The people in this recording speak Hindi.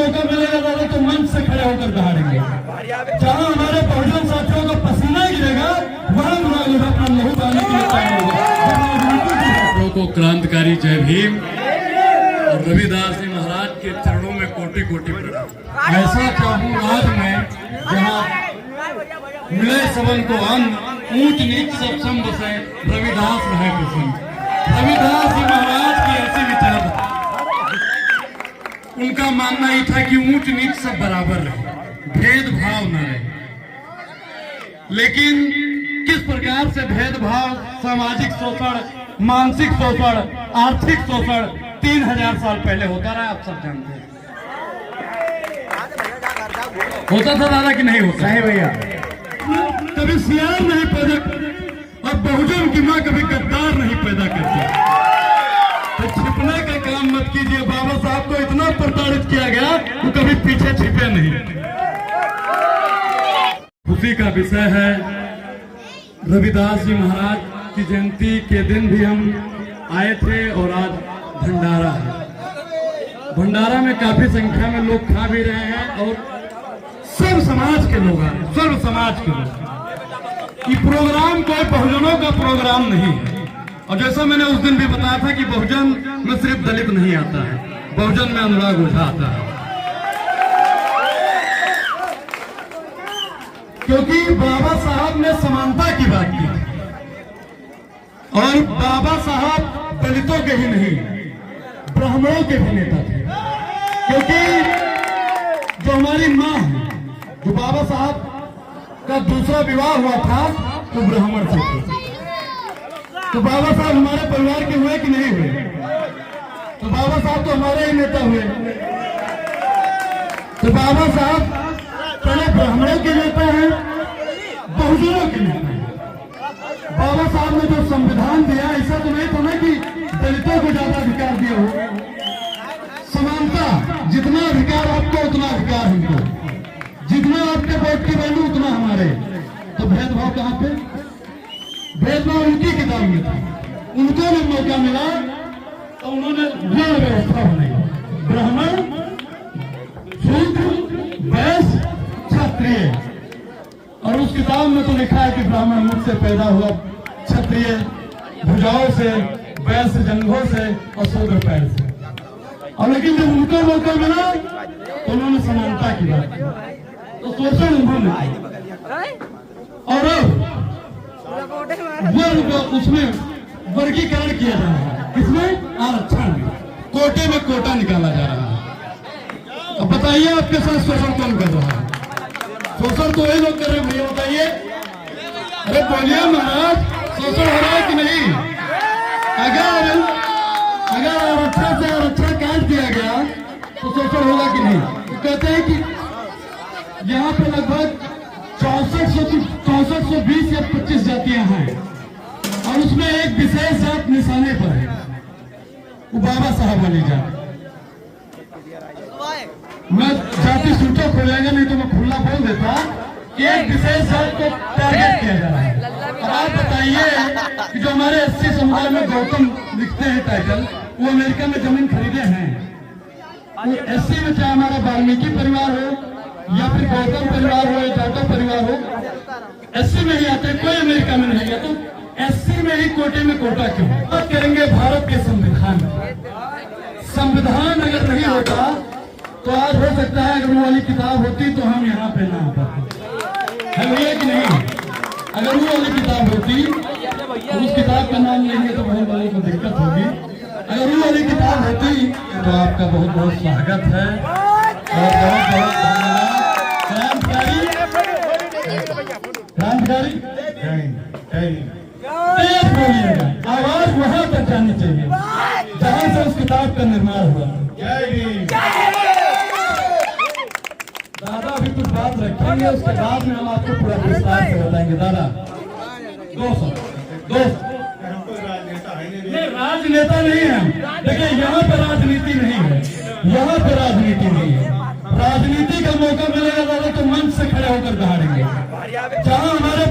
मौका मिलेगा दादा तो मंच से खड़े होकर दहाड़ेंगे। जहां हमारे बहुजन साथियों का पसीना गिरेगा वहां अपना लहू बहाने के लिए तैयार होगा। को क्रांतिकारी जय भीम और रविदास जी महाराज के चरणों में कोटि कोटि प्रणाम। ऐसा चाहूँ आज मैं जहाँ मिले सबन को अन्न ऊंच नीच सब सम बसे रविदास रहे प्रसन्न। रविदास जी महाराज की ऐसी विचार, उनका मानना ही था कि ऊंच नीच सब बराबर रहे, भेदभाव न रहे। लेकिन किस प्रकार से भेदभाव, सामाजिक शोषण, मानसिक शोषण, आर्थिक शोषण 3000 साल पहले होता रहा, आप सब जानते हैं। होता था दादा कि नहीं होता है भैया? कभी सियार नहीं पैदा और बहुजन की मां कभी गद्दार नहीं पैदा करती। तो छिपने का काम मत कीजिए। बाबा साहब को इतना प्रताड़ित किया गया वो कभी पीछे छिपे नहीं। खुशी का विषय है, रविदास जी महाराज की जयंती के दिन भी हम आए थे और आज भंडारा है। भंडारा में काफी संख्या में लोग खा भी रहे हैं और सर्व समाज के लोग आ रहे हैं, सर्व समाज के लोग। ये प्रोग्राम कोई बहुजनों का प्रोग्राम नहीं है। और जैसा मैंने उस दिन भी बताया था कि बहुजन में सिर्फ दलित नहीं आता है, बहुजन में अनुराग ओझा आता है। क्योंकि बाबा साहब ने समानता की बात की और बाबा साहब दलितों के ही नहीं ब्राह्मणों के भी नेता थे। क्योंकि जो हमारी माँ है, जो बाबा साहब का दूसरा विवाह हुआ था तो ब्राह्मण से थे। तो बाबा साहब हमारे परिवार के हुए कि नहीं हुए? तो बाबा साहब तो हमारे ही नेता हुए। तो बाबा साहब पहले ब्राह्मणों के नेता हैं, बहुजनों के नेता हैं। बाबा साहब ने जो संविधान दिया, ऐसा तो नहीं था ना कि दलितों को ज्यादा अधिकार दिया हो। समानता, जितना अधिकार आपको उतना अधिकार हमको, जितना आपके वोट की वैल्यू उतना हमारे। तो भेदभाव कहाँ पे? भेदभाव उनकी किताब में था। उनको भी मौका मिला तो उन्होंने वर्ण व्यवस्था बनाई, ब्राह्मण, शूद्र, वैश्य, क्षत्रिय। और उस किताब में तो लिखा है कि ब्राह्मण मुख से पैदा हुआ, क्षत्रिय भुजाओं से, वैश्य जंघों से और शूद्र पैर से। और लेकिन जब उनको मौका मिला तो उन्होंने समानता की बात की, तो शोषण उन्होंने और उसमें वर्गीकरण किया जा रहा है। किसमें? आरक्षण में, कोटे में कोटा निकाला जा रहा है। अब बताइए आपके साथ शोषण कौन कर रहा है? शोषण तो वही लोग कर रहे हैं भैया, बताइए। अरे बोलिए महाराज, शोषण हो रहा है कि नहीं? अगर आरक्षण से आरक्षण काट दिया गया तो शोषण होगा कि नहीं? तो कहते हैं कि यहाँ पे लगभग 6420 या 25 जातियां हैं और उसमें एक विशेष जात निशाने पर है, वो बाबा साहब वाली जात। मैं जाति सूचो खोलेगा नहीं तो मैं खुला बोल देता कि एक विशेष जात को टारगेट किया जा रहा है। और आप बताइए कि जो हमारे 80 समुदाय में गौतम लिखते हैं टाइटल, वो अमेरिका में जमीन खरीदे हैं। वो 80 में चाहे हमारा वाल्मीकि परिवार हो या फिर गौतम परिवार हो या जाटव परिवार हो, 80 में ही आते, कोई अमेरिका में नहीं गया। तो 80 में ही कोटे में कोटा क्यों? बात करेंगे भारत के संविधान। संविधान अगर नहीं होता तो आज हो सकता है अगर वो वाली किताब होती तो हम यहाँ पे ना आ पाते, है भैया कि नहीं? अगर वो वाली किताब होती, उस किताब का नाम लेंगे तो बहुत बड़ी को दिक्कत होगी। अगर वो वाली किताब होती तो आपका बहुत बहुत स्वागत है और बहुत बहुत धन्यवाद। क्रांतिकारी तेज बोलिएगा, आवाज वहां तक जानी चाहिए जहां से उस किताब का निर्माण हुआ। दादा अभी कुछ बात रखेंगे, उसके बाद में हम आपको पूरा विस्तार से बताएंगे। दादा दोस्त राजनेता नहीं है। देखिए यहाँ पे राजनीति नहीं है, यहाँ पे राजनीति नहीं है। राजनीति का मौका मिलेगा दादा तो मंच से खड़े होकर दहाड़ेंगे। जहाँ हमारे